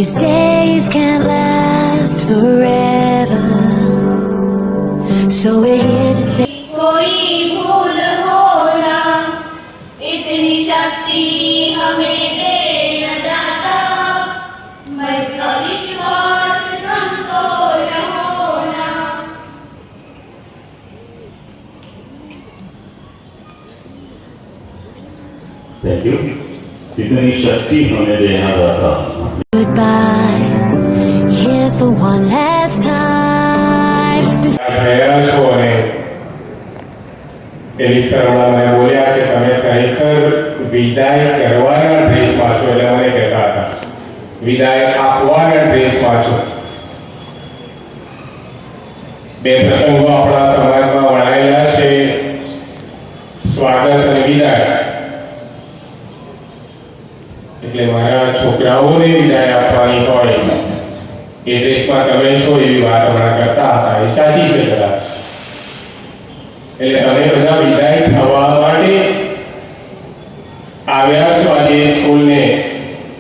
These days can't last forever, so we're here to say कोई भूल हो ना, इतनी शक्ति हमें दे न दाता, मन का विश्वास कमजोर होना। Thank you. इतनी शक्ति हमें देना दाता। goodbye, here for one last time. થયા છો અને એ વિસ્તારમાં મને બોલ્યા કે તમે ખરેખર વિદાય કરવાના ડ્રેસમાં છો, એટલે મને કહેતા હતા વિદાય આપવાના ડ્રેસમાં છો. બે પ્રસંગો આપણા સમાજમાં વણાયેલા છે, સ્વાગત અને વિદાય. એટલે મારા છોકરાઓને વિદાય આપવાની હોય એ ડ્રેસમાં તમે છો એવી વાત હમણાં કરતા હતા. એ સાચી છે કદાચ. એટલે તમે બધા વિદાય થવા માટે આવ્યા છો આજે સ્કૂલને,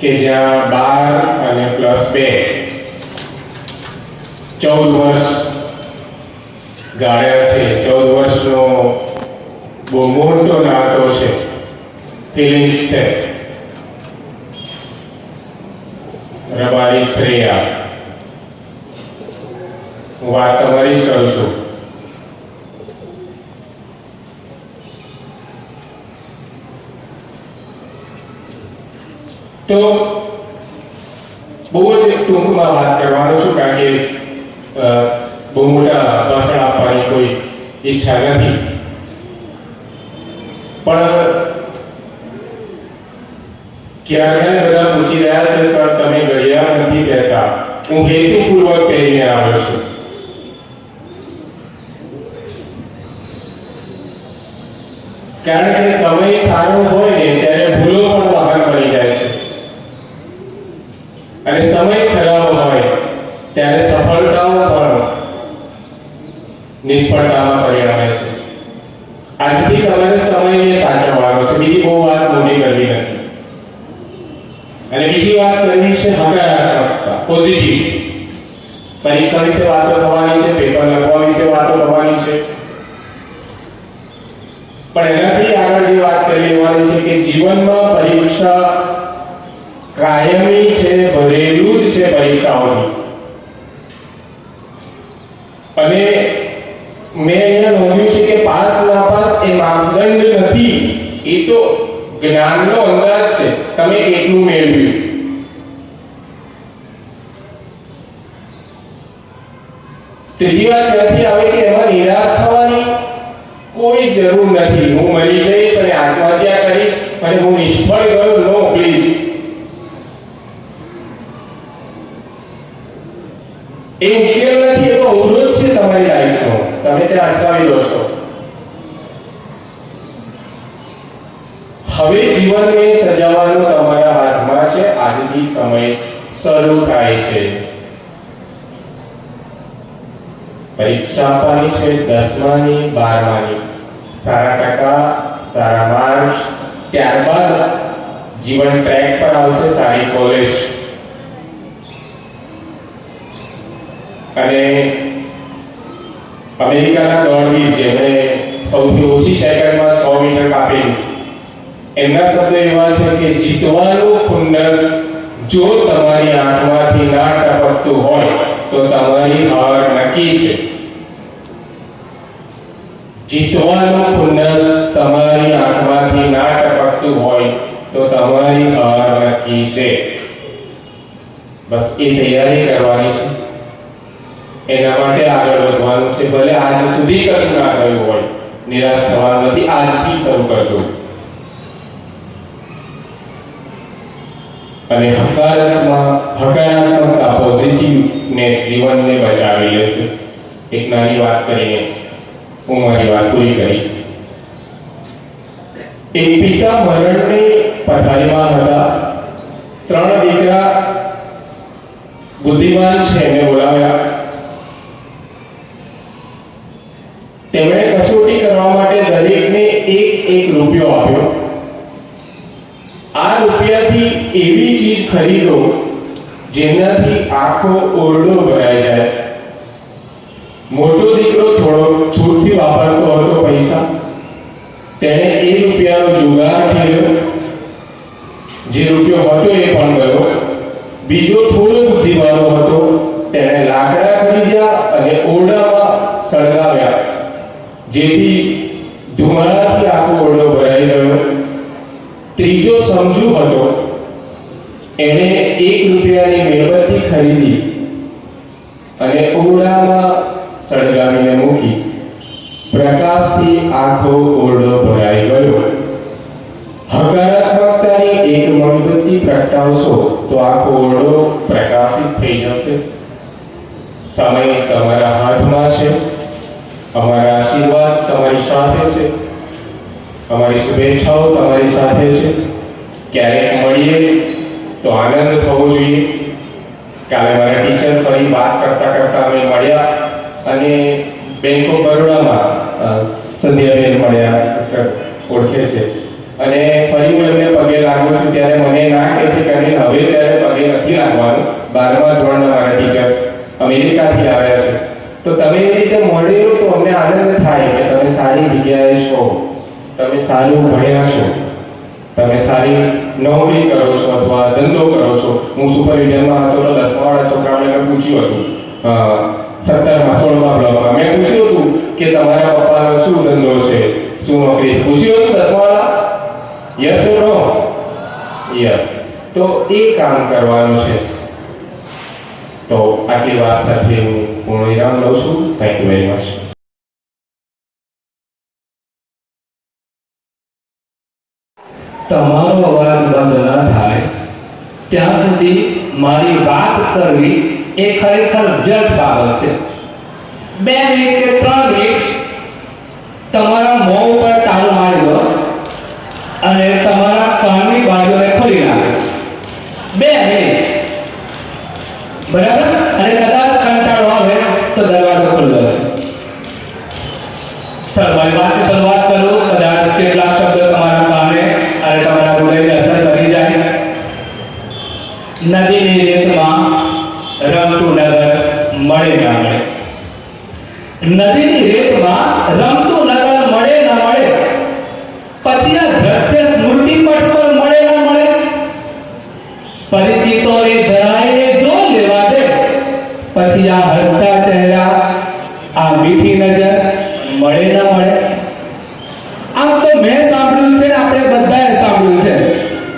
કે જ્યાં 12 અને +2 14 વર્ષ ગાળ્યા છે. 14 વર્ષનો બહુ મોટો નાતો છે, ફિલિંગ્સ છે. રબારી શ્રેયા, હું વાત તમારી જ કરું છું. તો બહુ જ ટૂંકમાં વાત કરવાનો છું, કારણ કે બહુ મોટા ભાષણ આપવાની કોઈ ઈચ્છા નથી. પણ ક્યારના બધા પૂછી રહ્યા છે, સર તમે ઘડિયાળ નથી પહેરતા. હું હેતુપૂર્વક પહેરીને આવ્યો છું. કારણ કે સમય સારો હોય ને ત્યારે ભૂલો પણ બહાર પડી જાય છે, અને સમય ખરાબ હોય ત્યારે સફળતાઓ પણ નિષ્ફળતામાં પરિણમે છે. આજથી તમારે સમયને સાચવવાનો છે. બીજી બહુ વાત મોટી કરવી નથી. અને બીજી વાત કરવી છે હકારાત્મકતા, પોઝિટિવ. પરીક્ષા વિશે વાતો થવાની છે, પેપર લખવા વિશે વાતો થવાની છે, પણ એનાથી આગળ જે વાત કરી લેવાની છે કે જીવનમાં પરીક્ષા કાયમી છે, ભરેલું જ છે પરીક્ષાઓની. અને મેં અહીંયા નોંધ્યું છે કે પાસ નાપાસ એ માપદંડ નથી, એ તો જ્ઞાનનો અંદાજ છે, તમે કેટલું મેળવ્યું. ત્રીજી વાત નથી આવે કે એમાં નિરાશ થવાની કોઈ જરૂર નથી. હું મરી જઈશ અને આત્મહત્યા કરીશ અને હું નિષ્ફળ ગયો, નો પ્લીઝ. એ ઉકેલ નથી, એ તો અવરોધ છે તમારી લાઈફનો. તમે ત્યાં અટકાવી દો છો. હવે જીવનને સજાવવાનું તમારા હાથમાં છે. આજથી સમય શરૂ થાય છે. પરીક્ષા આપવાની છે, 10માની 12માની. સારા ટકા, સારા માર્ક્સ, ત્યારબાદ જીવન ટ્રેક પર આવશે, સારી કોલેજ. અને અમેરિકાના દોડવીર જેમણે સૌથી ઓછી સેકન્ડમાં 100 મીટર કાપેલું, એમના શબ્દ એવા છે કે જીતવાનું ખુન્નસ જો તમારી આંખમાંથી ના ટપકતું હોય તો તમારી હાર નક્કી છે. જીતવાનું ખુન્નસ તમારી આંખમાંથી ના ટપકતું હોય તો તમારી હાર નક્કી છે. બસ એ તૈયારી કરવાની છે, એના માટે આગળ વધવાનું છે. ભલે આજ સુધી કશું ના થયું હોય, નિરાશ થવાનું નથી. આજથી શરૂ કરજો. અને હકારાત્મકતા, પોઝિટિવનેસ જીવનને બચાવી લેશે. એક નાની વાત કરીને હું મારી વાત પૂરી કરીશ. એક પિતા મરણની પથારીમાં હતા. 3 દીકરા બુદ્ધિમાન છે, એને બોલાવ્યા. તેમણે કસોટી કરવા માટે દરેકને 1 રૂપિયો આપ્યો. આ રૂપિયાથી એવી ચીજ ખરીદો જેનાથી આખો ઓરડો ભરાઈ જાય. મોટો દીકરો થોડો છૂટથી વાપરતો હતો પૈસા. તેણે ₹1 જુગાર ખેલ્યો. જે રૂપિયો હતો એ પણ ગયો. બીજો થોડો બુદ્ધિવાળો હતો. તેણે લાકડા ખરીદ્યા અને ઓરડામાં સળગાવ્યા, જેથી ધુમાડાથી આખો ઓરડો ભરાઈ ગયો. ત્રીજો સમજુ હતો. એણે ₹1ની મીણબત્તી ખરીદી અને ઓરડામાં સળગાવીને મૂકી. પ્રકાશથી આખો ઓરડો ભરાઈ ગયો. હકારાત્મકતાની એક મીણબત્તી પ્રગટાવશો તો આખો ઓરડો પ્રકાશિત થઈ જશે. સમય તમારા હાથમાં છે. અમારા આશીર્વાદ તમારી સાથે છે. અમારી શુભેચ્છાઓ તમારી સાથે છે. ક્યારેક મળીએ તો આનંદ થવો જોઈએ. કાલે મારા ટીચર ફરી વાત કરતા કરતા અમે મળ્યા અને બેંક ઓફ બરોડામાં સંધ્યાબેન મળ્યા, સિસ્ટર ઓળખે છે, અને ફરી હું એમને પગે લાગુ છું ત્યારે મને ના કહે છે કે હવે ત્યારે પગે નથી લાગવાનું. 12મા ધોરણના મારા ટીચર અમેરિકાથી આવ્યા છે. તો તમે એ રીતે મળ્યો તો અમને આનંદ થાય કે તમે સારી જગ્યાએ છો, તમે સારું ભણ્યા છો, તમે સારી નોકરી કરો છો અથવા ધંધો કરો છો. હું સુપરવિઝનમાં હતો તો 10માવાળા છોકરાઓને મેં પૂછ્યું હતું, 17મા 16મા બ્લોકમાં મેં પૂછ્યું હતું કે તમારા પપ્પાનો શું ધંધો છે, શું નોકરી છે? પૂછ્યું હતું 10માવાળા? Yes or no? યસ. તો એ કામ કરવાનું છે. તો આટલી વાત સાથે હું પૂર્ણ વિરામ લઉં છું. Thank you very much. તમારો અવાજ બંધ ન થાય ત્યાં સુધી મારી વાત કરવી એ ખરેખર વ્યર્થ બાબત છે. 2 મિનિટ કે 3 મિનિટ તમારા મોં ઉપર તાળું મારી દો અને તમારા કાનની બાજુને ખોલી નાખો. 2 મિનિટ, બરાબર? અને કદાચ કંટાળો આવે તો દરવાજો ખુલ્લો છે. સર, મારી વાતની શરૂઆત કરું. કદાચ કેટલાક શબ્દો તમારા કાને અને તમારા હૃદયને અસર કરી જાય. નદીની રેતમાં રમતું નગર મળે ના મળે. નદીની રેતમાં રમતું નગર મળે ના મળે. પછી આ દ્રશ્ય સ્મૃતિપટ પર મળે ના મળે. પરિચિતોએ ધરાઈને જો લેવા દે. પછી આ હસતા ચહેરા, આ મીઠી નજર મળે ના મળે. આમ તો મેં સાંભળ્યું છે, આપણે બધાએ સાંભળ્યું છે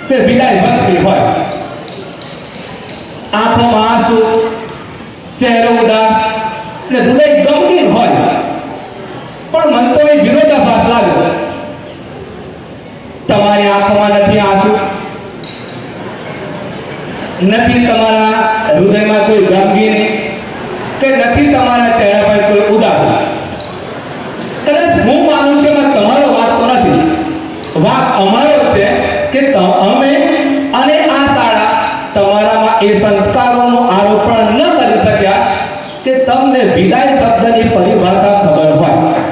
કે વિદાય ભક્તિ હોય, આંખોમાં આંસુ, ચહેરો ઉદાસ ને હૃદય ગમગીન હોય. પણ મન તો એ વિરોધાભાસ લાગ્યો. તમારી આંખોમાં નથી આંસુ, નથી તમારા હૃદયમાં કોઈ ગમગીન, કે નથી તમારા ચહેરા પર કોઈ ઉદાસ. કદાચ હું માનું છું કે તમારો વાત તો નથી, વાત અમારો છે કે અમે અને આ શાળા તમારામાં એ સંસ્કારોનું આરોપણ ન કરી શક્યા કે તમને વિદાય શબ્દની પરિભાષા ખબર હોય.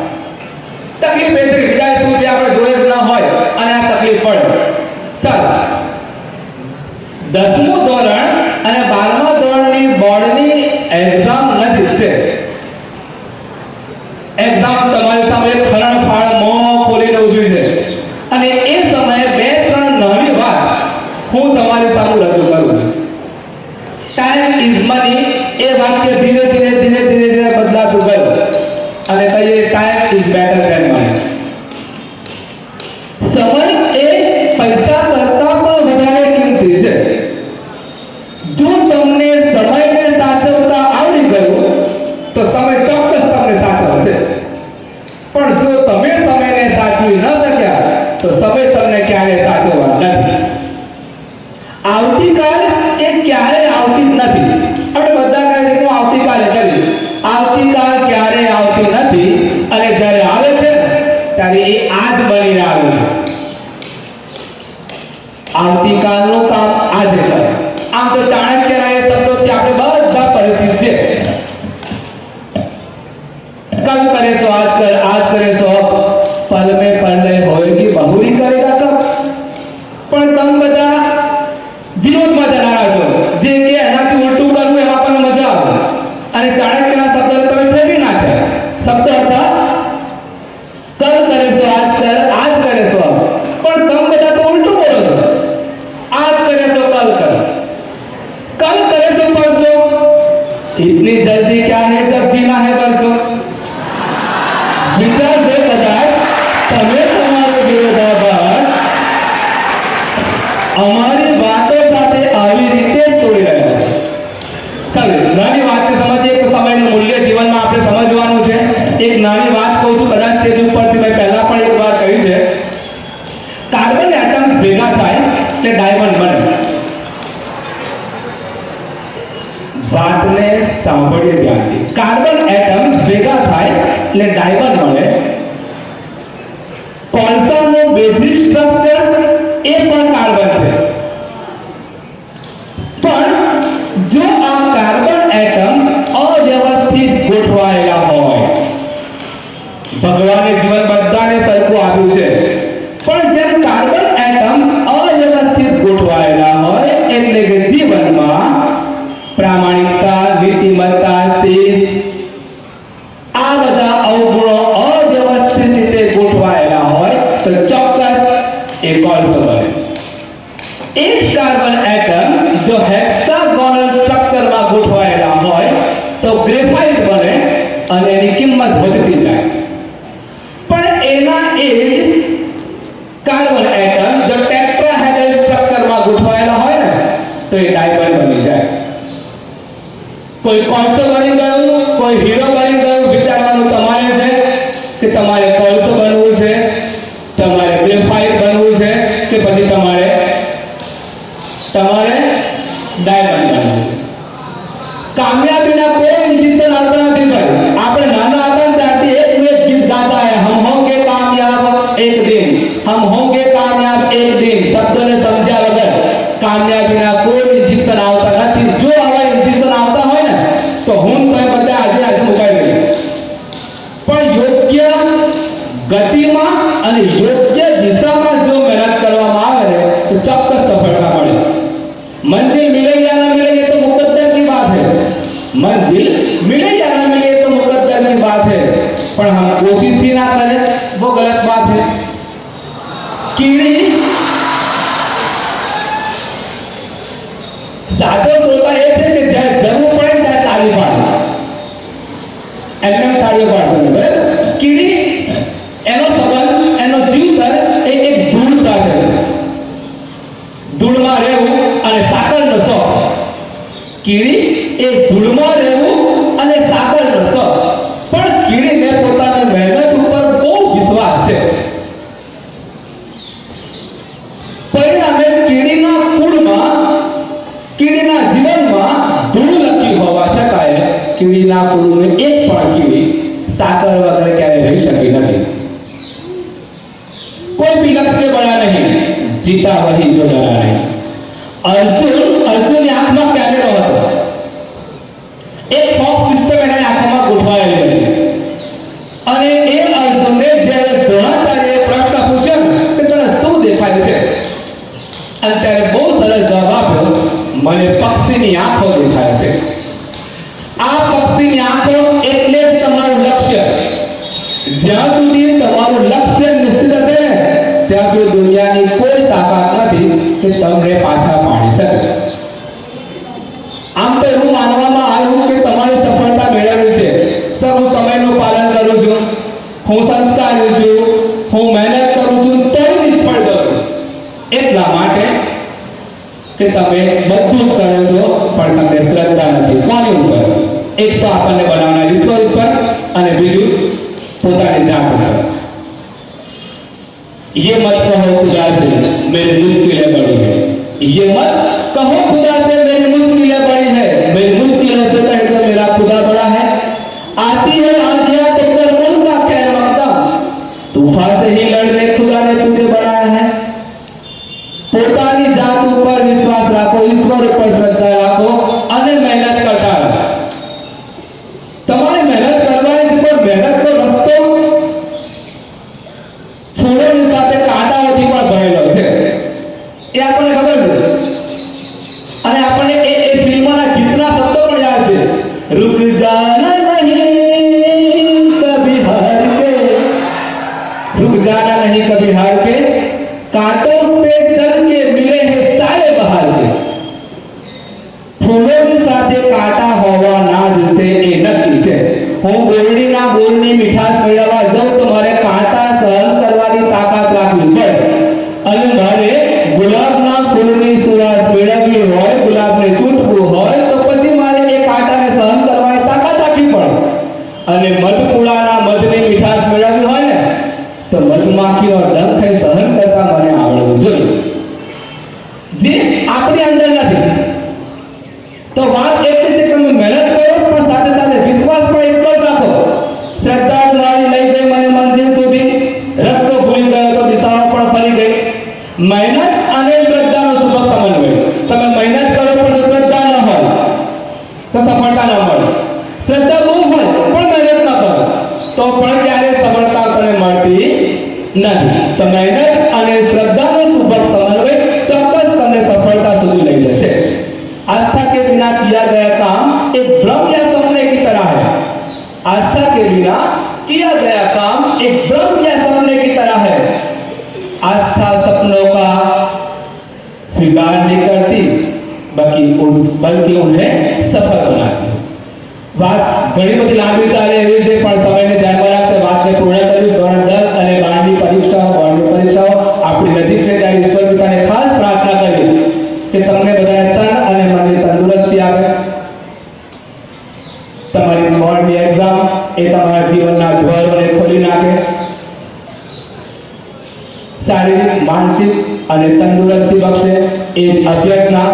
તકલીફ એ છે કે વિદાય શું છે આપણે જોડે જ ન હોય અને આ તકલીફ પડે. સર, 10મું ધોરણ અને 12મા ધોરણની બોર્ડની એક્ઝામ નજીક છે. એક્ઝામ તમારી સામે ખરણફાળ મોં ખોલીને ઊભી છે અને એ સમયે 2-3 નાની વાત હું તમારી સામે રજૂ કરું છું. ટાઈમ ઇઝ મની એ વાક્ય ધીરે ધીરે ધીરે ધીરે ધીરે બદલાતું ગયું અને કહીએ time is better than money. સમય એ પૈસા કરતા પણ વધારે કિંમતી છે. જો તમને સમયને સાચવતા આવડી ગયું તો સમય ચોક્કસ તમને સાચવશે. પણ જો તમે સમયને સાચવી ન શક્યા તો સમય તમને ક્યારેય સાચવવા નથી. આવતીકાલ એ ક્યારેય આવતી જ નથી. આપણે બધા કહે છે કે આવતીકાલે કરીશ. આવતીકાલ ક્યારેય આવતી નથી અને જ્યારે આવે છે ત્યારે એ આજ બનીને આવે છે. આવતીકાલનું કામ આજે કરે. આમ તો ચાણક્યના એ શબ્દોથી આપણે બધા પરિચિત છે. कल करे सो आज कर, आज करे सो अब, पल में पल होएगी बहुरी करेगा तब. પણ તમે બધા વિરોધમાં જનારા છો જે કે એનાથી અને ચાણક્યના શબ્દને તમે ફેરવી નાખ્યા. શબ્દ હતા કલ કરે છો આજ કર, આજ કરે છો આજ. પણ તમે બધા તો ઉલટું બોલો છો. આજ કરે છો કલ કર, कल करे तो परसों. इतनी जल्दी क्या है जब जीना है परसों. विचार से कदाच તમે તમારો વિરોધાભાસ અમારી વાતો સાથે આવી રીતે જ તોડી રહ્યા છો. ચાલો નાની વાતને સમજીએ તો સમયનું મૂલ્ય જીવનમાં આપણે સમજવાનું છે. એક નાની વાત કહું છું, કદાચ સ્ટેજ ઉપરથી મેં પહેલા પણ એક વાર કહી છે. કાર્બન એટમ્સ ભેગા થાય એટલે ડાયમંડ બને. વાતને સાંભળીએ ધ્યાનથી. કાર્બન એટમ્સ ભેગા થાય એટલે ડાયમંડ મળે. કોલસાનું બેઝિક સ્ટ્રક્ચર એ પણ કાર્બન છે. પણ જો આ કાર્બન એટમ્સ અવ્યવસ્થિત ગોઠવાયેલા હોય, ભગવાને જીવન બધાને સરખું આપ્યું છે, પણ જેમ કાર્બન એટમ્સ અવ્યવસ્થિત ગોઠવાયેલા હોય એટલે કે જીવનમાં પ્રામાણિકતા, નીતિમત્તા, શિસ્ત આ બધા અવગુણો અવ્યવસ્થિત રીતે ગોઠવાયેલા હોય તો ચોક્કસ એ કોલસો બને. એ જ કાર્બન એટમ જો હેક્સાગોનલ સ્ટ્રક્ચરમાં ગોઠવાયેલા હોય તો ગ્રેફાઇટ બને અને એની કિંમત વધતી જાય. પણ એના એ જ કાર્બન એટમ જો ટેટ્રાહેડ્રલ સ્ટ્રક્ચરમાં ગોઠવાયેલા હોય ને તો એ ડાયમંડ બની જાય. કોઈ કોલસો બની ગયું, કોઈ હીરો બની ગયું. વિચારવાનું તમારે છે કે તમારે કોલસો બનવું છે, તમારે ગ્રેફાઇટ બનવું છે કે પછી તમારે ડાયમંડ બનવું છે. કામયાબીના કોઈ ઇન્જેક્શન આવતા નથી ભાઈ. આપણે નાના હતા ત્યારથી એક ગીત ગાતા હે, હમ હોંગે કામયાબ એક દિન, હમ હોંગે કામયાબ એક દિન. શબ્દોને સમજ્યા વગર કામયાબીના કોઈ ઇન્જેક્શન આવતા નથી. જો આવા ઇન્જેક્શન આવતા હોય ને તો હું તમે બધા આજે મુકાઈ ગઈ. પણ યોગ્ય ગતિમાં અને યોગ્ય દિશામાં જો મહેનત કરવામાં આવે ને તો ચોક્કસ સફળતા મળે. मंजिल मिले या ना मिले ये तो मुकद्दर की बात है. मंजिल मिले या ना मिले ये तो मुकद्दर की बात है. पर हम कोशिश ही ना करें वो गलत बात है. कीड़ी सादो श्रोता ये છે કે જ્યારે જરૂર પડે ત્યારે તાળી પાડે. એમને તાળી પાડશે બરાબર. કીડી એનો સંબંધ, એનો જીવતર એ એક ધૂળ સાથે. ધૂળમાં રહેવું અને સાકરનો શોખ. કીડી એ ધૂળમાં રહેવું અને સાકરનો શોખ. પણ કીડીને પોતાની મહેનત ઉપર બહુ વિશ્વાસ છે. પરિણામે કીડીના કુળમાં, કીડીના જીવનમાં ધૂળ લખી હોવા છતાંય કીડીના કુળની એક પણ કીડી સાકર વગર ક્યારે રહી શકી નથી. કોઈ भी लक्ष्य बड़ा नहीं, जीता वही जो डरा नहीं. અર્જુનની આંખમાં કેમેરો હતો. એક ફોક્સ સિસ્ટમ એના આંખમાં ગોઠવાયેલી હતી. અને એ અર્જુનને જ્યારે દ્રોણાચાર્યએ પ્રશ્ન પૂછ્યો કે તને શું દેખાય છે, અને ત્યારે બહુ સરસ જવાબ આપ્યો, મને પક્ષીની આંખો દેખાય છે. આ પક્ષીની આંખો એટલે જ તમારું લક્ષ્ય. જ્યાં સુધી તમારું લક્ષ્ય નિશ્ચિત હશે ને ત્યાં સુધી દુનિયાની કોઈ તાકાત નથી કે તમને પાછા પાડી શકે. આમ તો એવું માનવામાં આવ્યું કે તમારે સફળતા મેળવવી છે. સર હું સમયનું પાલન કરું છું, હું સંસ્કારી છું, હું મહેનત કરું છું, તો નિષ્ફળ જાઉં છું. એટલા માટે કે તમે બધું જ કરો છો પણ તમને શ્રદ્ધા નથી. કોની ઉપર? એક તો આપણને બનાવનાર ઈશ્વર ઉપર અને બીજું પોતાની જાત ઉપર. ये मत कहो खुदा से मेरी मुश्किलें बड़ी है. ये मत कहो खुदा से मेरी मुश्किलें बड़ी है. मेरी मुश्किलें से कहे तो मेरा खुदा बड़ा है. आती है आंधियां तो कर उनका खैर मकदम. तूफान से ही लड़ने खुदा ने तुझे बनाया है. પોતાની જાત ઉપર વિશ્વાસ રાખો, ઈશ્વર ઉપર શ્રદ્ધા રાખો અને મહેનત કરતા રહો. તમારે મહેનત કરવાની છે પણ મહેનતનો રસ્તો ફૂલોની સાથે કાંટાઓથી પણ ભરેલો છે. એ આપણને ખબર છે. रुक जाना नहीं कभी हार के, रुक जाना नहीं कभी हार के, कांटों पे चल के मिले हैं साले बहार के, ફૂલોની સાથે કાંટા હોવા ના જશે એ નક્કી છે. હું ગોળડીના બોલની મીઠાશ મેળવવા જાઉં તો મારે કાંટા સહન કરવાની તાકાત રાખવી પડે, અને મારે ગુલાબના ફૂલની સુવાસ મેળવવી હોય, ગુલાબને ચૂંટવું હોય તો પછી મારે એ કાંટાને સહન કરવાની તાકાત રાખવી પડે. અને મધપુડાના મધની મીઠાશ મેળવવી હોય ને તો મધમાખીનો ડંખ સહન કરતા મને આવડવું જોઈએ, જે આપણી અંદર નથી. તો વાત એટલી છે કે તમે મહેનત કરો પણ સાથે સાથે વિશ્વાસ પણ એટલો જ રાખો. શ્રદ્ધા મારી લઈ ગઈ મને મંજિલ સુધી, રસ્તો ભૂલી ગયો તો દિશાઓ પણ ફરી ગઈ. મહેનત અને શ્રદ્ધાનો સુબક સમન્વય. તમે મહેનત કરો પણ જો શ્રદ્ધા ન હોય તો સફળતા ન મળે. શ્રદ્ધા બહુ હોય પણ મહેનત ન કરો તો પણ ક્યારે સફળતા તમને મળતી નથી. તો મહેનત અને શ્રદ્ધાનો સુબક સમન્વય ચોક્કસ તમને સફળતા સુધી લઈ જશે. आस्था के बिना किया गया काम एक भ्रम या सपने की तरह है. आस्था के बिना किया गया काम एक भ्रम या सपने की तरह है. आस्था सपनों का स्वीकार नहीं करती बल्कि उन्हें सफल बनाती. बात घणी बधी लांबी चाले एवी छे पण समयने ધ્યાનમાં રાખીને વાતને પૂર્ણ કરી. ધોરણ 10 અને 12ની પરીક્ષાઓ આપણી નજીક છે ત્યારે ઈશ્વર પિતાને ખાસ પ્રાર્થના કરી કે તમને બધાને તન અને મનની તંદુરસ્તી આપે. તમારી બોર્ડની એક્ઝામ એ તમારા જીવનના દ્વારોને ખોલી નાખે. શારીરિક, માનસિક અને તંદુરસ્તી બક્ષે. એ જ અભ્યર્થના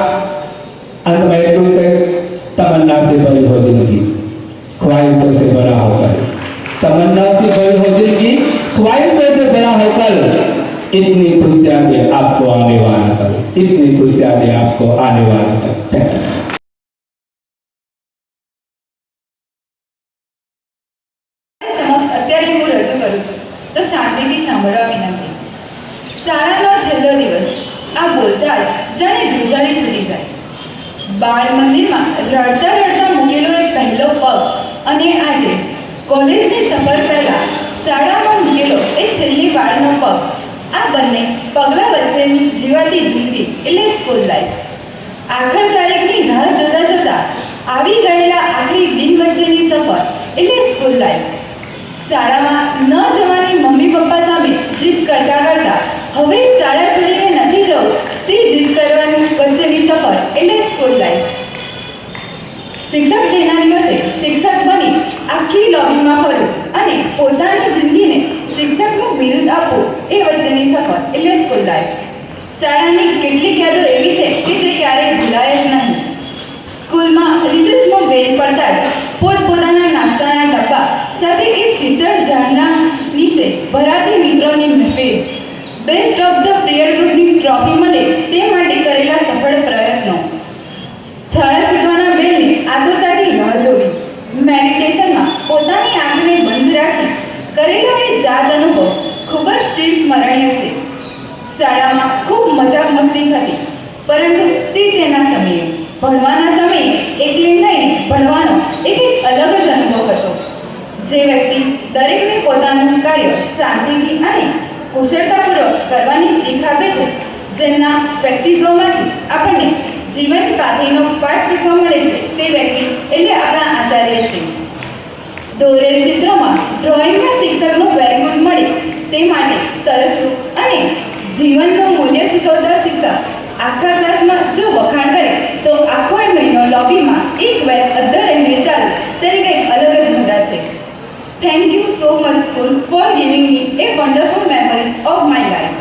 अंत में એટલું જ કહીશ, तमन्ना से भरी हो जिंदगी, ख्वाहिशों से भरा होकर. तमन्ना से भरी हो जिंदगी, ख्वाहिशों से भरा होकर. इतनी खुशियां दे आपको आने वाला कल, इतनी खुशियां दे आपको आने वाला कल. અત્યારે હું રજૂ કરું છું તો શાંતિથી સાંભળવા વિનંતી. શાળાનો છેલ્લો દિવસ, આ બોલતા જ જાણે ધ્રુજારી છૂટી જાય. બાળ મંદિરમાં રડતા રડતા મૂકેલો એ પહેલો પગ અને આજે કોલેજની સફર પહેલા શાળામાં મૂકેલો એ છેલ્લી વાળનો પગ, આ બંને પગલા વચ્ચેની જીવાતી જિંદગી એટલે સ્કૂલ લાઈફ. આખર તારીખની રાહ જોતા જોતા આવી ગયેલા આખરી દિન વચ્ચેની સફર એટલે સ્કૂલ લાઈફ. શાળામાં ન જવાની મમ્મી પપ્પા સામે જીદ કરતા કરતા હવે શાળા છોડીને નથી જવું તે જીદ કરવાની વચ્ચેની સફર એટલે સ્કૂલ લાઈફ. શિક્ષક દિનના દિવસે શિક્ષક બની આખી લોબીમાં ફરવું અને પોતાની જિંદગીને શિક્ષકનું બિરુદ આપવું એ વચ્ચેની સફર એટલે સ્કૂલ લાઈફ. શાળાની કેટલીક યાદો એવી છે કે જે ક્યારેય ભૂલાય જ નહીં. સ્કૂલમાં રિસેસનો બેલ પડતા જ પોતપોતાના નાસ્તાના ડબ્બા સાથે એ શીતળ ઝાડના નીચે ભરાતી મિત્રોની મહેફિલ. બેસ્ટ ઓફ ધ પિરિયડ ગ્રુપની ટ્રોફી મળે તે માટે કરેલા સફળ પ્રયત્નો. શાળા છૂટવાના બેલની આતુરતાથી રાહ જોવી. મેડિટેશનમાં પોતાની આંખને બંધ રાખી કરેલો એ જાત અનુભવ ખૂબ જ ચિરસ્મરણીય છે. શાળામાં ખૂબ મજાક મસ્તી હતી પરંતુ તે તેના સમયે. ભણવાના સમયે એકલી થઈને ભણવાનો એક અલગ જ અનુભવ હતો. જે વ્યક્તિ દરેકને પોતાનું કાર્ય શાંતિથી અને કુશળતાપૂર્વક કરવાની શીખ આપે છે, જેમના વ્યક્તિત્વમાંથી આપણને જીવન પાથીનો પાઠ શીખવા મળે છે, તે વ્યક્તિ એટલે આપણા આચાર્ય છે. દોરેલ ચિત્રમાં ડ્રોઈંગના શિક્ષકનું વેરી ગુડ મળે તે માટે તરસવું અને જીવનનું મૂલ્ય શીખવતા શિક્ષક આખા ક્લાસમાં જો વખાણ કરે તો આખો મહિનો લોબીમાં એક વેર અધર રહીને ચાલે તેની કંઈક અલગ જ મજા છે. Thank you so much school for giving me A wonderful memories of my life.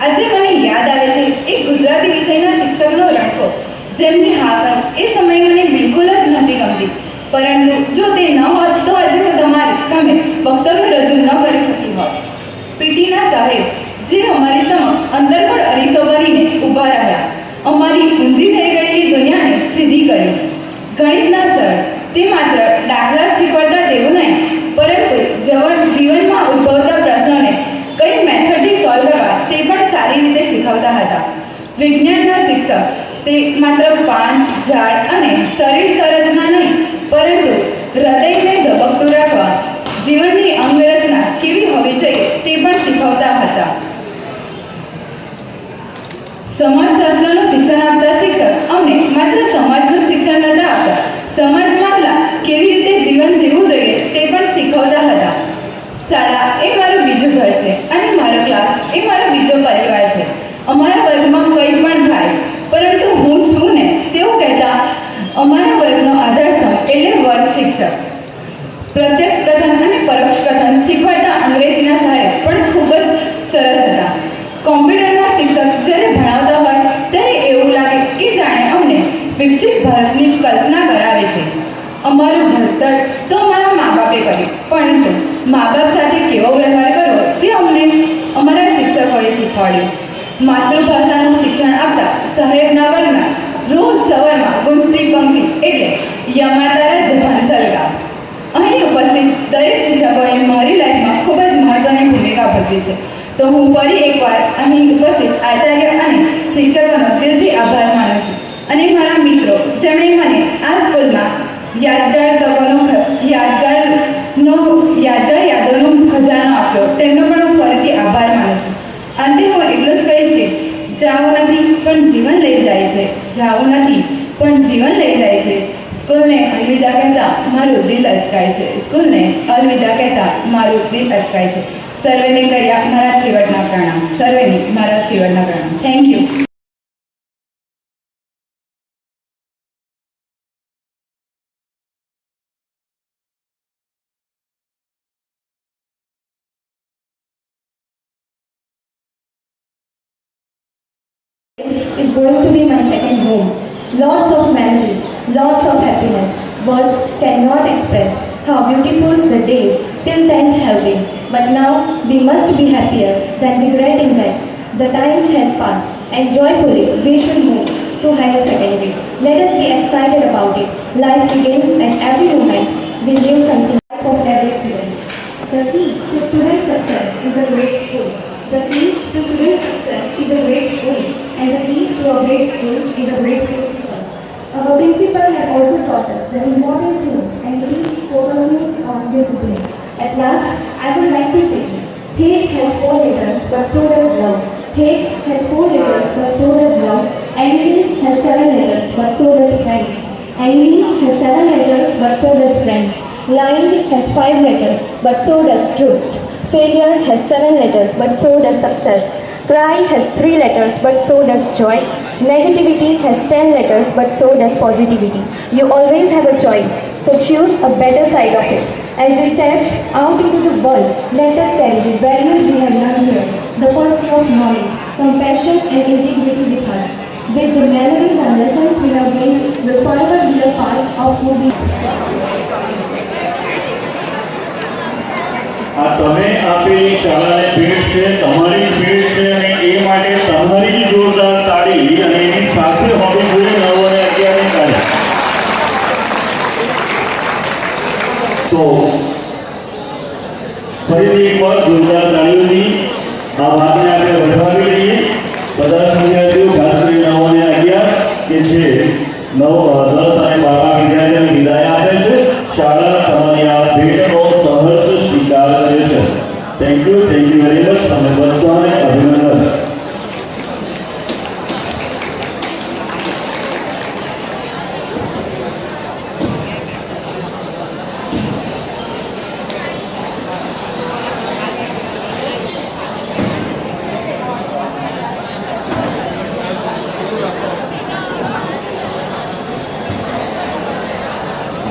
આજે મને યાદ આવે છે એક ગુજરાતી વિષયના શિક્ષકનો રણકો, જેમની હાકલ એ સમયે મને બિલકુલ જ નહોતી ગમતી, પરંતુ જો તે ન હોત તો આજે હું તમારી સામે વક્તવ્ય રજૂ ન કરી શકી હોત. પીટીના સાહેબ જે અમારી સમક્ષ અંદર પર અરીસો બનીને ઊભા રહ્યા, અમારી ઊંધી થઈ ગયેલી દુનિયાને સીધી કરી. ગણિતના સર તે માત્ર દાખલા શીખવાડતા તેવું નહીં, પરંતુ જીવનમાં ઉદ્ભવતા પ્રશ્નોને કઈ મેથડથી સોલ્વ કરવા તે પણ સારી રીતે શીખવતા હતા. વિજ્ઞાનના શિક્ષક તે માત્ર પાન, ઝાડ અને શરીર સંરચના નહીં, પરંતુ શિક્ષક. પ્રત્યક્ષ કથન અને પરોક્ષ કથન શીખવાડતા અંગ્રેજીના સાહેબ પણ ખૂબ જ સરસ હતા. કોમ્પ્યુટરના શિક્ષક જ્યારે ભણાવતા હોય ત્યારે એવું લાગે કે જાણે અમને વિકસિત ભારતની કલ્પના કરાવે છે. અમારું ઘડતર તો અમારા મા બાપે કર્યું, પરંતુ મા બાપ સાથે કેવો વ્યવહાર કરવો તે અમને અમારા શિક્ષકોએ શીખવાડ્યું. માતૃભાષાનું શિક્ષણ આપતા સાહેબના વર્ગમાં રોજ સવારમાં ગુંજતી પંક્તિ એટલે યમાતારા જહાન સલગા. અહીં ઉપસ્થિત દરેક શિક્ષકોએ મારી લાઈફમાં ખૂબ જ મહત્વની ભૂમિકા ભજવી છે. તો હું ફરી એકવાર અહીં ઉપસ્થિત આચાર્ય અને શિક્ષકોનો દિલથી આભાર માનું છું, અને મારા મિત્રો જેમણે મને આ સ્કૂલમાં યાદગાર યાદોનો ખજાનો આપ્યો તેમનો પણ હું ફરીથી આભાર માનું છું. અંતે હું એટલું જ કહીશ કે જાવું નથી પણ જીવન લઈ જાય છે, જાવું નથી પણ જીવન લઈ જાય છે. સ્કૂલને અલવિદા કહેતા મારું દિલ અચકાય છે, સ્કૂલને અલવિદા કહેતા મારું દિલ અચકાય છે. સર્વેને કર્યા મારા છેવટના પ્રણામ, સર્વેને મારા છેવટના પ્રણામ. Thank you. Is going to be my second home. Lots of memories, lots of happiness. Words cannot express how beautiful the days till 10th have been. But now we must be happier than regretting that the time has passed, and joyfully we should move to higher secondary. Let us be excited about it. Life begins at every moment. We live something of every student. The key to student success is a great school. The key to student success is a great school, and the key to a great school is a great principal. Our principal has also taught us the important things and keeps focusing on discipline. At last, I would like to say, hate has 4 letters, but so does love. Hate has 4 letters, but so does love. Enemies has 7 letters, but so does friends. Enemies has 7 letters, but so does friends. Lying has 5 letters, but so does truth. Failure has 7 letters, but so does success. Cry has 3 letters, but so does joy. Negativity has 10 letters, but so does positivity. You always have a choice, so choose a better side of it. As we step out into the world, let us carry the values we have learned here, the pursuit of knowledge, compassion and integrity with us. With the memories and lessons we have gained will forever be a part of who we are. આ તમે આપેલી શાળાને ભેટ છે, તમારી ભેટ છે, અને એ માટે તમારી જ જોરદાર તાળી અને એની સાથે હોવી જોઈએ 9 અને 11ની તાળી. તો ફરીથી એકવાર જોરદાર તાળીઓથી આ વાતને આપણે વધાવી લઈએ. બધા વિદ્યાર્થીઓ ખાસ કરીને 9 અને 11 કે જે 9, 10 અને 12 વિદ્યાર્થીઓને વિદાય આપે છે. શાળા તમારી આ ભેટનો સહર્ષ સ્વીકાર કરે છે. Thank you very much. અને બધાને અભિનંદન.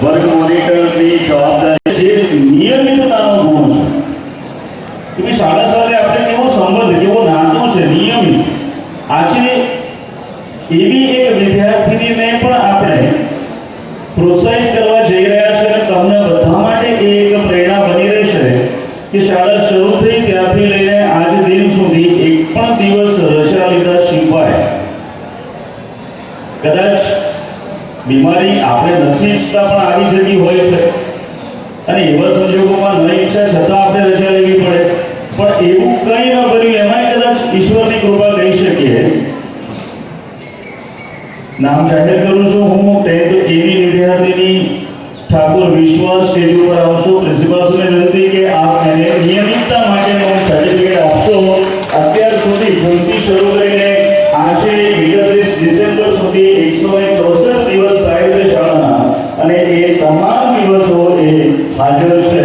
વર્ગ મોનિટરની જવાબદારી છે નિયમિતતાનો ગુણ છે કે શાળા સાથે આપણે કેવો સંબંધ, કેવો નાતો છે, નિયમિત. આજે એવી એક વિદ્યાર્થીનીને પણ આપણે પ્રોત્સાહિત કરવા જઈ રહ્યા છે, અને તમને બધા માટે એ એક પ્રેરણા બની રહેશે કે શાળા શરૂ થઈ ત્યારથી લઈને આજ દિન સુધી એક પણ દિવસ રજા લીધા સિવાય કદાચ બીમારી આપણે નથી ઈચ્છતા પણ આવી જતી હોય છે, અને એવા સંજોગોમાં ન ઈચ્છા છતાં આપણે રજા લેવી પડે. પણ એવું કંઈ ન બન્યું, એમાં કદાચ ઈશ્વરની કૃપા કહી શકીએ. નામ જાહેર કરું છું હું 10th એની વિદ્યાર્થીની ઠાકોર વિશ્વાસ. સ્ટેજ ઉપર આવશો. પ્રિન્સિપાલને વિનંતી કે આપ એને નિયમિતતા માટેનો સર્ટિફિકેટ આપશો. અત્યાર સુધી જૂનથી શરૂ કરીને આજે 31 ડિસેમ્બર સુધી 164 દિવસ થાય છે શાળાના, અને એ તમામ દિવસો એ હાજર છે.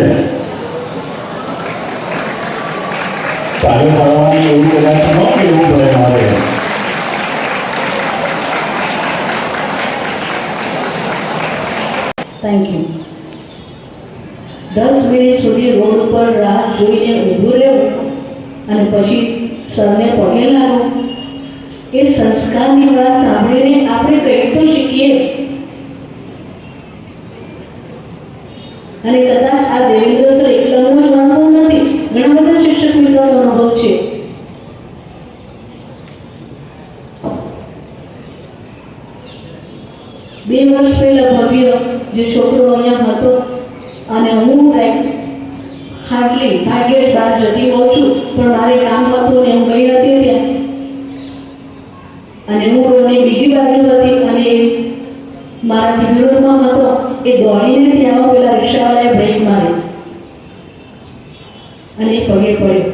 તાલીમ મળવાની એવું કદાચ ન કેવું પડે મારે. Thank you. 10 મિનિટ સુધી રોડ ઉપર રાહ જોઈને ઊભું રહેવું અને પછી સરને પગે લાગવું, એ સંસ્કારની વાત સાંભળીને આપણે કંઈક તો શીખીએ. અને કદાચ આ દેવેન્દ્ર સર એકલાનો જ અનુભવ નથી, ઘણા બધા શિક્ષક મિત્રોનો અનુભવ છે. બે વર્ષ પહેલા ભવ્ય જે છોકરો અહીંયા હતો અને હું હાર્ડલી ભાગ્યે જ બહાર જતી હોઉં છું, પણ મારે કામ હતું ને હું ગઈ હતી ત્યાં, અને હું રોડની બીજી બાજુ હતી અને મારાથી વિરોધમાં હતો. એ દોડીને ત્યાં પેલા રિક્ષાવાળાએ બ્રેક મારી અને એ પગે પડ્યો.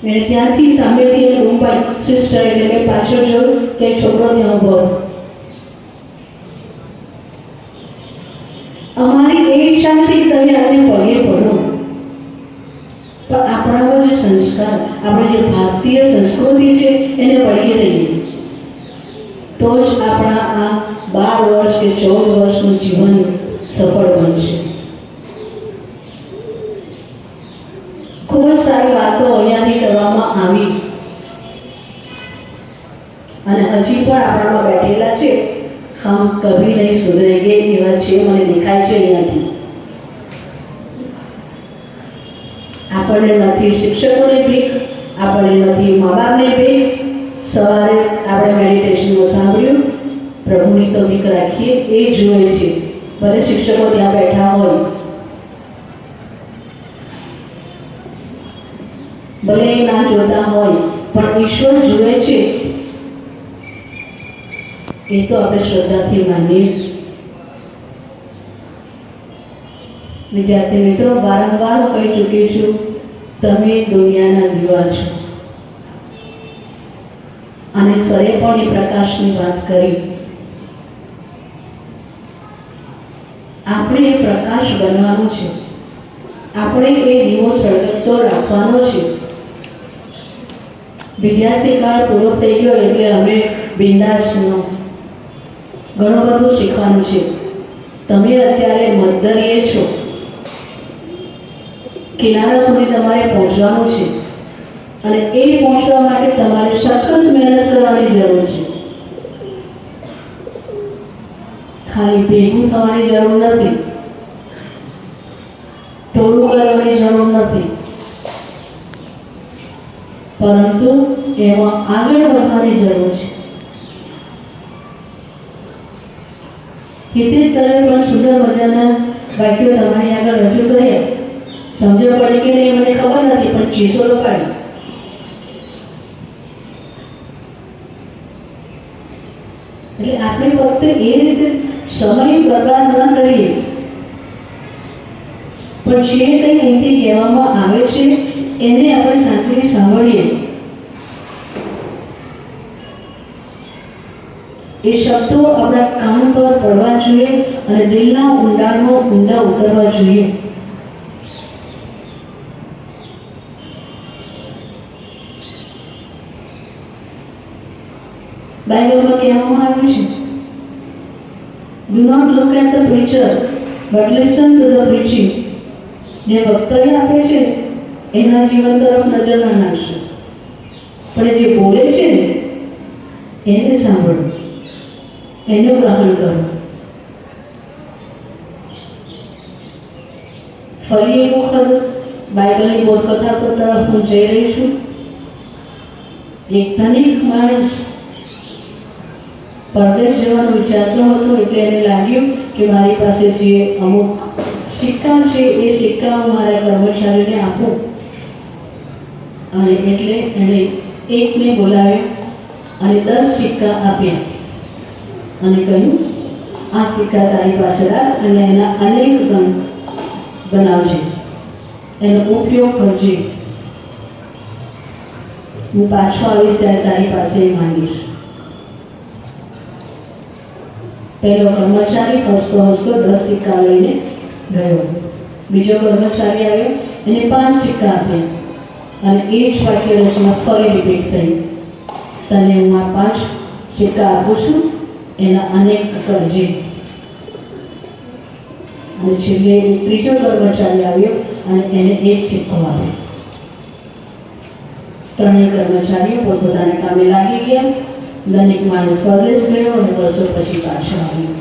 એને ત્યાંથી સામેથી એને બૂમ પાડી, સિસ્ટર, એટલે મેં પાછળ જોયું તો એ છોકરો ત્યાં ઊભો હતો. અમારી એ ઈચ્છા નથી કે તમે આપણે પગે પડો, પણ આપણામાં જે સંસ્કાર, આપણે જે ભારતીય સંસ્કૃતિ છે એને પડી રહીએ તો જ આપણા આ 12 વર્ષ કે 14 વર્ષનું જીવન સફળ બનશે. ખૂબ જ સારી વાતો અહીંયાથી કરવામાં આવી અને હજી પણ આપણામાં બેઠેલા છે. હમ કભી નહીં સુધરેંગે એવા છે, મને દેખાય છે અહીંયાથી. આપણને નથી શિક્ષકોને ભીખ, આપણને નથી મા બાપને ભીખ. સવારે આપણે મેડિટેશનમાં સાંભળ્યું, પ્રભુની તો ભીખ રાખીએ, એ જુએ છે. ભલે શિક્ષકો ત્યાં બેઠા હોય, ભલે એ ના જોતા હોય, પણ ઈશ્વર જુએ છે. એ તો આપણે શ્રદ્ધાથી માનીએ. વિદ્યાર્થી મિત્રો, વારંવાર કહી ચૂકી છું, તમે દુનિયાના દીવા છો. અને સરે પણ એ પ્રકાશની વાત કરી. આપણે એ પ્રકાશ બનવાનું છે, આપણે એ દીવો સળગતો રાખવાનો છે. વિદ્યાર્થી કાળ પૂરો થઈ ગયો એટલે અમે બિંદાસ ન, ઘણું બધું શીખવાનું છે. તમે અત્યારે મધદરીએ છો, કિનારા સુધી તમારે પહોંચવાનું છે અને એ પહોંચવા માટે તમારે સખત મહેનત કરવાની જરૂર છે. ખાલી ભેગું થવાની જરૂર નથી, ટોળું કરવાની જરૂર નથી, પરંતુ એમાં આગળ વધવાની જરૂર છે. હિતેશ સરે પણ સુંદર મજાના વાક્યો તમારી આગળ રજૂ કર્યા. સમજ પડી કે નહીં મને ખબર નથી, પણ ચીસો તો પાડી. એટલે આપણે ફક્ત એ રીતે સમય બરબાદ ન કરીએ, પણ જે કંઈ અહીંથી કહેવામાં આવે છે એને આપણે શાંતિથી સાંભળીએ. એ શબ્દો આપણા કાન પર પડવા જોઈએ અને દિલના ઊંડાણમાં ઊંડા ઉતરવા જોઈએ. બાઇબલમાં કહેવામાં આવ્યું છે, do not look at the preacher but listen to the preaching. જે વક્તવ્ય આપે છે એના જીવન તરફ નજર ના નાખશો, પણ જે બોલે છે ને એને સાંભળો, એનું ગ્રહણ કરો. ફરી એક વખત બાઇબલની બોધકથા તરફ હું જઈ રહી છું. એક ધનિક માણસ પરદેશ જવાનું વિચારતો હતો, એટલે એને લાગ્યું કે મારી પાસે જે અમુક સિક્કા છે એ સિક્કા હું મારા કર્મચારીને આપું. અને એટલે એણે એકને બોલાવ્યો અને 10 સિક્કા આપ્યા અને કહ્યું, આ સિક્કા તારી પાસે રાખ અને એના અનેક ગણ બનાવજે, એનો ઉપયોગ કરજે. હું પાછો આવીશ ત્યારે તારી પાસે માંગીશ. પહેલો કર્મચારી હસતો હસતો 10 સિક્કા લઈને ગયો. બીજો કર્મચારી આવ્યો, એને 5 સિક્કા આપ્યા અને એ જ વાક્ય રચના ફરી રિપીટ થઈ, તને હું આ 5 સિક્કા આપું છું, એના અનેક કરજે. અને છેલ્લે ત્રીજો કર્મચારી આવ્યો અને એને એક સિક્કો આપ્યો. ત્રણેય કર્મચારીઓ પોતપોતાના કામે લાગી ગયા. ધનિક માણસ પરદેશ ગયો અને વર્ષો પછી પાછો આવ્યો.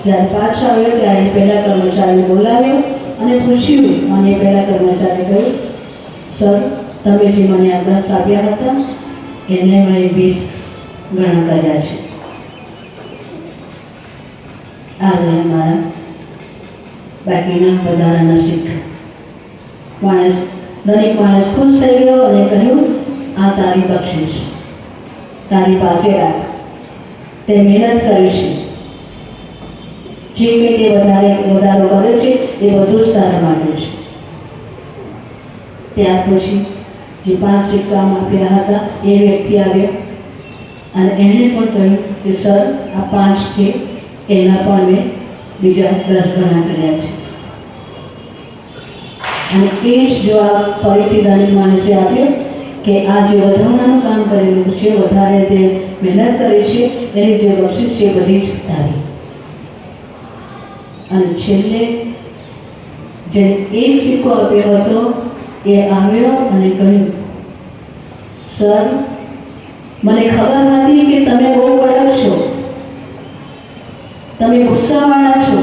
જ્યારે પાછો આવ્યો ત્યારે પહેલા કર્મચારીને બોલાવ્યો અને પૂછ્યું, અને પહેલા કર્મચારીએ કહ્યું, સર, તમે જે મને આ 10 આપ્યા હતા એને મેં 20 ગણા કર્યા છે. આ રહ્યા મારા બાકીના વધારાના સિક્કા. ધનિક માણસ ખુશ થઈ ગયો અને કહ્યું, આ તારી બક્ષિસ, તારી પાસે રાખ. તે મહેનત કરી છે, જે કંઈ તે વધારો કરે છે એ બધું જ તારા માટે છે. ત્યાર પછી જે 5 સિક્કા આપ્યા હતા એ વ્યક્તિ આવ્યો અને એણે પણ કહ્યું કે સર, આ 5 છે, એના પણ મેં બીજા 10 ગણા કર્યા છે. અને એ જ જવાબ ફરીથી ધનિક માણસે આપ્યો કે આ જે વધારાનું કામ કરેલું છે, વધારે તે મહેનત કરી છે, એની જે બક્ષિસ છે બધી જ તારી. અને છેલ્લે જે એક સિક્કો આપ્યો હતો એ આવ્યો અને કહ્યું, સર, મને ખબર નથી કે તમે બહુ કડક છો, તમે ગુસ્સાવાળા છો,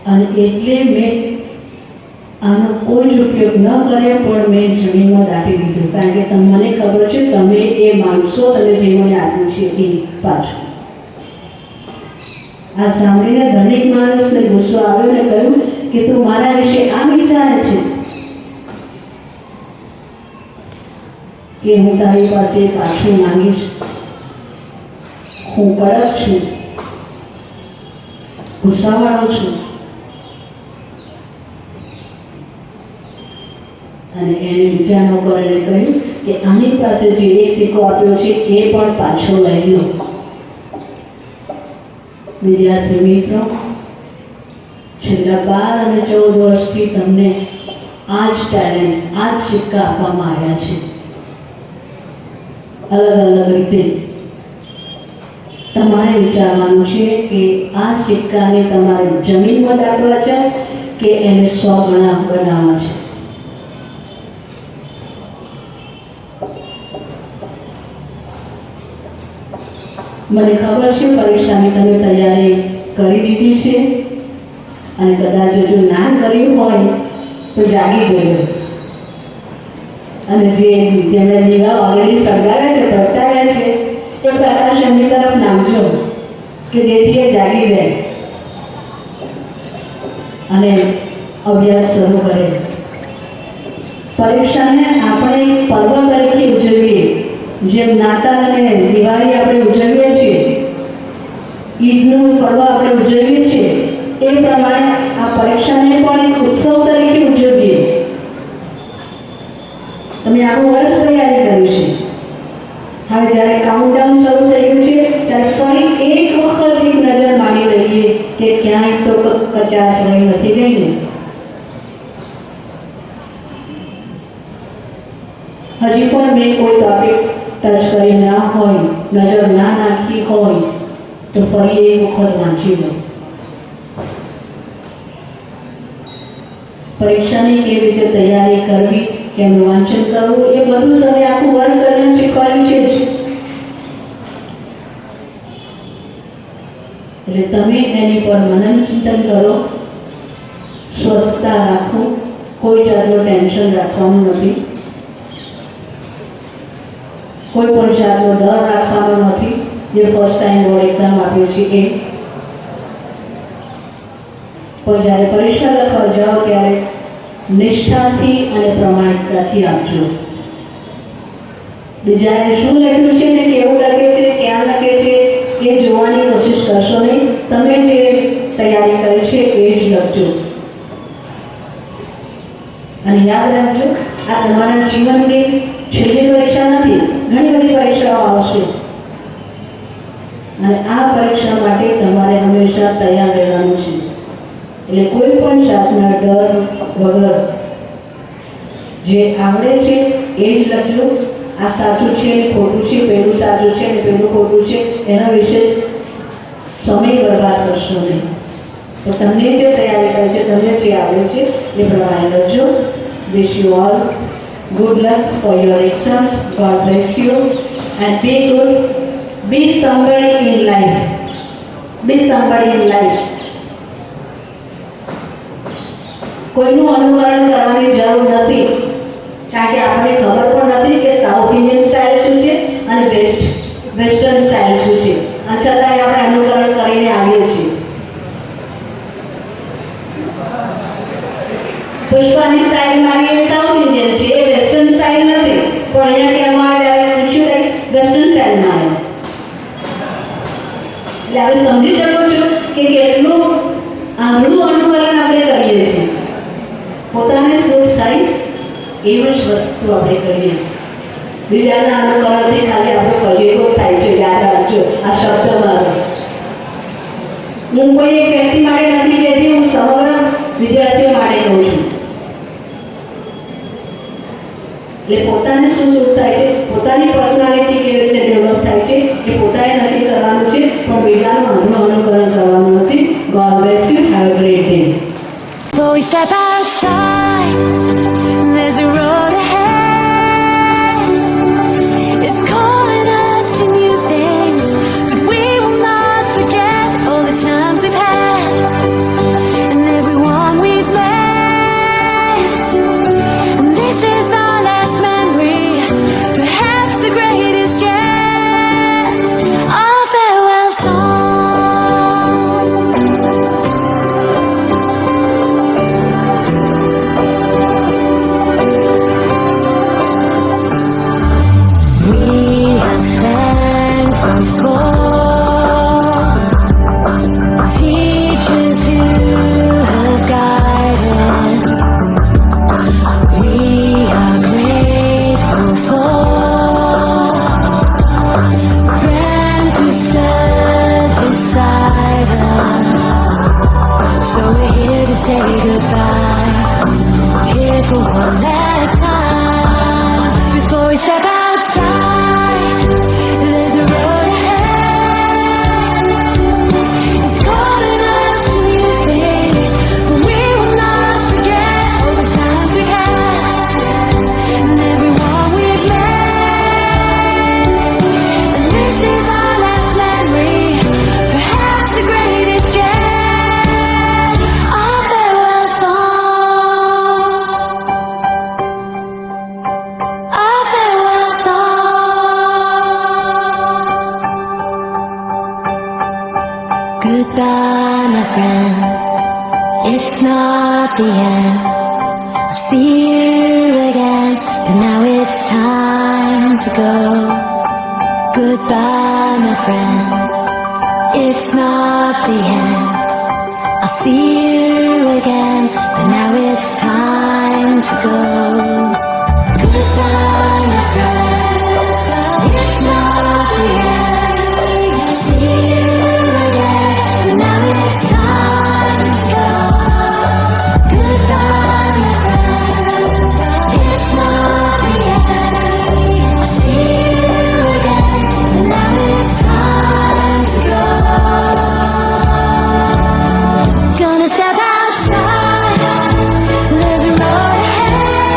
અને એટલે મેં આનો કોઈ જ ઉપયોગ ન કર્યો, પણ મેં જમીનમાં દાટી દીધું, કારણ કે મને ખબર છે તમે એ માનશો, તમે જે મને આપ્યું છે એ પાછું. આ સાંભળીને ધનિક માણસને ગુસ્સો આવ્યો ને કહ્યું કે તું મારા વિશે આ વિચારે છે કે હું તારી પાસે પાછું માંગીશ? હું કડક છું, ગુસ્સાવાળો છું. અને એને બીજા નોકરને કહ્યું કે આની પાસે જે એક સિક્કો આપ્યો છે એ પણ પાછો લઈ લો. વિદ્યાર્થી મિત્રો, છેલ્લા 12 અને 14 વર્ષથી તમને આ જ ટેલેન્ટ, આ જ સિક્કા આપવામાં આવ્યા છે. અલગ અલગ રીતે તમારે વિચારવાનું છે કે આ સિક્કાને તમારે જમીનમાં દાટવા છે કે એને 100 ગણા બનાવવા છે. મને ખબર છે પરીક્ષાની તમે તૈયારી કરી દીધી છે, અને કદાચ જો ના કર્યું હોય તો જાગી જજો અને જેમણે દીવા ઓલરેડી સળગાવ્યા છે, પ્રગટાવ્યા છે, એ પ્રકાશ એમની તરફ નાખજો કે જેથી એ જાગી જાય અને અભ્યાસ શરૂ કરે. પરીક્ષાને આપણે પર્વ તરીકે ઉજવીએ, જેમ નાતાલ અને દિવાળી આપણે ઉજવીએ છીએ, ઈદનું પર્વ આપણે ઉજવીએ છીએ, એ પ્રમાણે આ પરીક્ષાને પણ એક ઉત્સવ તરીકે ઉજવીએ. તમે આખું વર્ષ તૈયારી કરી છે, હવે જ્યારે કાઉન્ટડાઉન શરૂ થયું છે ત્યારે ફરી એક વખત એક નજર મારી લઈએ કે ક્યાંય તો કચાશ રહી નથી ગઈ ને. હજી પણ મેં કોઈ ટોપિક ટચ કરી ના હોય, નજર ના નાખી હોય તો ફરી એક વખત વાંચી લો. પરીક્ષાની કેવી રીતે તૈયારી કરવી, કેમનું વાંચન કરવું, એ બધું સરે આખું વર્ક કરીને શીખવાડ્યું છે જ. એટલે તમે એની પર મનન ચિંતન કરો, સ્વસ્થતા રાખો, કોઈ જાતનું ટેન્શન રાખવાનું નથી, કોઈ પણ જાતનો ડર રાખવાનો નથી. જે ફર્સ્ટ ટાઈમ બોર્ડ એક્ઝામ આપ્યો છે એ પણ જ્યારે પરીક્ષા લખવા જાઓ ત્યારે નિષ્ઠાથી અને પ્રમાણિકતાથી આપજો. બીજાએ શું લખ્યું છે ને કેવું લખે છે, ક્યાં લખે છે એ જોવાની કોશિશ કરશો નહીં. તમે જે તૈયારી કરી છે એ જ લખજો. અને યાદ રાખજો, આ તમારા જીવનની છેલ્લી પરીક્ષા નથી, ઘણી બધી પરીક્ષાઓ આવશે અને આ પરીક્ષા માટે તમારે હંમેશા તૈયાર રહેવાનું છે. એટલે કોઈ પણ જાતના ડર વગર જે આવડે છે એ જ લખજો. આ સાચું છે ને ખોટું છે, પેલું સાચું છે ને પેલું ખોટું છે, એના વિશે સમય બરબાદ કરશો નહીં. તો તમને જે તૈયારી કરી છે, તમને જે આવ્યું છે એ પ્રમાણે કરજો. Wish you all good luck for your exams. God bless you and be good. Be somebody in life. Be somebody in life. કોઈનું અનુકરણ કરવાની જરૂર નથી, કારણ કે આપણને ખબર પણ નથી કે સાઉથ ઇન્ડિયન સ્ટાઇલ શું છે અને વેસ્ટર્ન સ્ટાઇલ શું છે, અને છતાંય આપણે અનુકરણ કરીને આવીએ છીએ. પુષ્પાની સ્ટાઇલ મારી એ સાઉથ ઇન્ડિયન છે, એ વેસ્ટર્ન સ્ટાઇલ નથી, પણ અહીંયા કહેવામાં આવે ત્યારે પૂછ્યું કંઈ વેસ્ટર્ન સ્ટાઇલમાં આવે. એટલે આપણે સમજી શકો છો કે કેટલું આંધળું અનુકરણ આપણે કરીએ છીએ. પોતાને સૂટ થાય એવું જ વસ્તુ આપણે કરીએ. બીજાના અનુકરણથી ખાલી આપણો ફજીકો થાય છે. યાદ રાખજો આ શબ્દ મારો. હું કોઈ એક વ્યક્તિ માટે નથી કહેતી, હું સમગ્ર વિદ્યાર્થીઓ માટે કહું છું. એટલે પોતાને શું સૂટ થાય છે, પોતાની પર્સનાલિટી કેવી રીતે ડેવલપ થાય છે એ પોતાએ નક્કી કરવાનું છે, પણ બીજાનું અનુકરણ કરવાનું નથી. God bless you. Have a great day. Before we step outside, there's a road ahead. It's calling us to new things, but we will not forget all the times we've had and everyone we've met. And this is our last memory, perhaps the greatest yet, our farewell song. Say goodbye, here for one last time. Before we step outside, there's a road ahead. It's calling us to new things, but we will not forget all the times we had and everyone we've met. And this is our last memory, perhaps the greatest yet. Goodbye, my friend, it's not the end. I'll see you again, but now it's time to go. Goodbye, my friend, it's not the end. I'll see you again, but now it's time to go. Goodbye, my friend, it's not the end. I'll see you again, but now it's time to go. Goodbye, my friend, it's not the end. I'll see you again, but now it's time to go. Gonna step outside, there's a road ahead.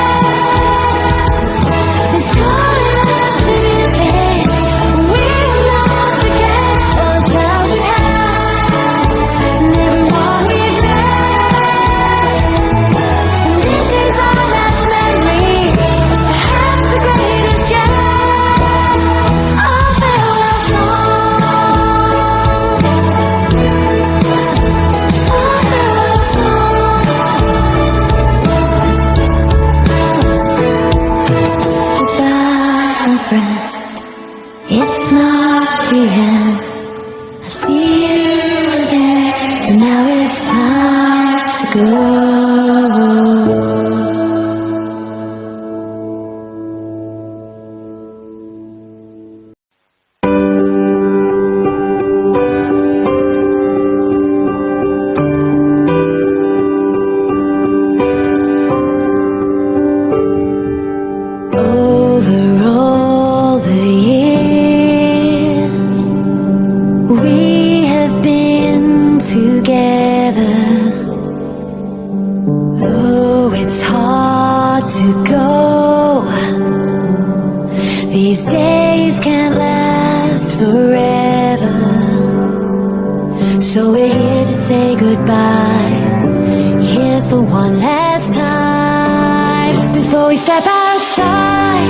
these days can't last forever. So we're here to say goodbye, here for one last time. Before we step outside,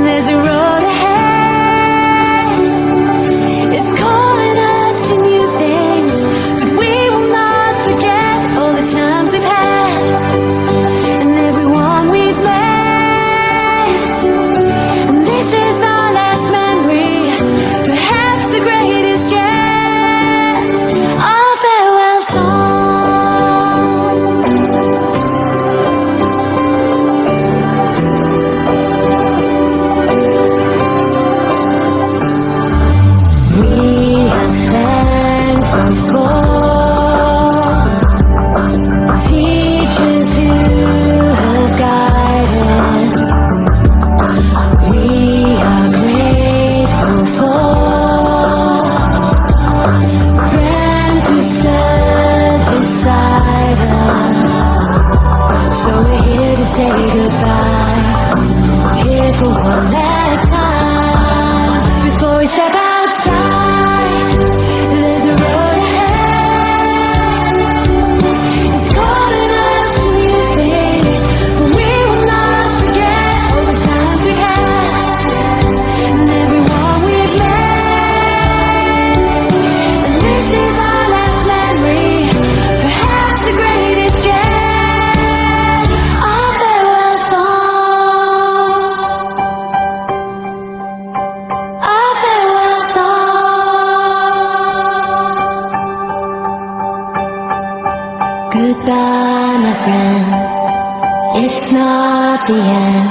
there's a road ahead. It's calling us to new things, but we will not forget all the times we've had and everyone we've met. And this is our last memory, perhaps the greatest yet, our farewell song. We are thankful for teachers who have guided. We are grateful for friends who stood beside us. So we're here to say goodbye, here for one last time. Before we step outside, there's a road ahead. It's calling us to new things, but we will not forget all the times we had and everyone we've met. And this is our last memory, perhaps the greatest yet, our farewell song. Our farewell song. Goodbye, my friend. It's not the end.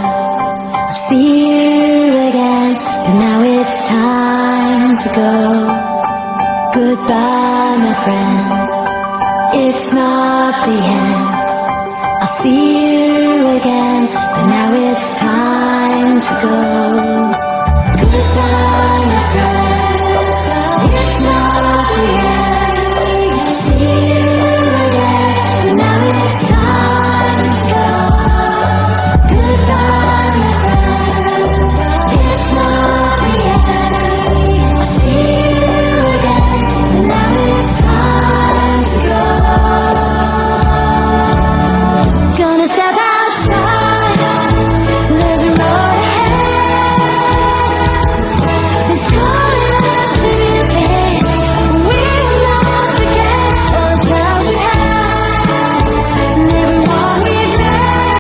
I'll see you again, but now it's time to go. Goodbye, my friend. It's not the end. I'll see you again, but now it's time to go. Goodbye, my friend. It's not the end.